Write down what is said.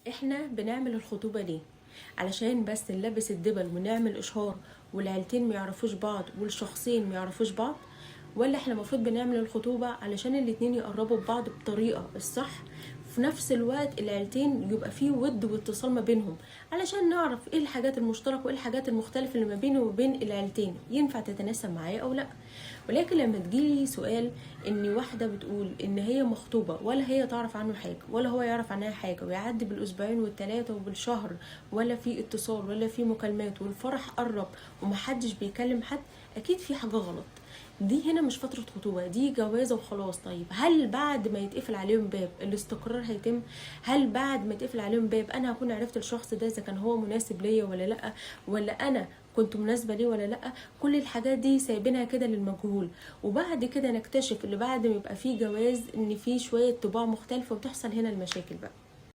احنا بنعمل الخطوبة ليه؟ علشان بس نلبس الدبل ونعمل اشهار والعيلتين ما يعرفوش بعض والشخصين ما يعرفوش بعض، ولا احنا المفروض بنعمل الخطوبة علشان الاتنين يقربوا ببعض بطريقة الصح، في نفس الوقت العيلتين يبقى فيه ود واتصال ما بينهم، علشان نعرف ايه الحاجات المشتركة وايه الحاجات المختلفة اللي ما بينه وبين العيلتين ينفع تتناسب معايا او لا. ولكن لما تجيلي سؤال ان واحدة بتقول ان هي مخطوبة ولا هي تعرف عنه حاجة ولا هو يعرف عنها حاجة، ويعدي بالاسبوعين والتلاتة وبالشهر ولا في اتصال ولا في مكالمات، والفرح قرب ومحدش بيكلم حد، اكيد في حاجة غلط. دي هنا مش فترة خطوبة، دي جوازة وخلاص. طيب هل بعد ما يتقفل عليهم باب الاستقرار هيتم؟ هل بعد ما يتقفل عليهم باب انا هكون عرفت الشخص ده اذا كان هو مناسب ليا ولا لا، ولا انا كنت مناسبة ليه ولا لا؟ كل الحاجات دي سايبينها كده للمجهول، وبعد كده نكتشف اللي بعد ما يبقى فيه جواز ان فيه شوية طباع مختلفة وتحصل هنا المشاكل بقى.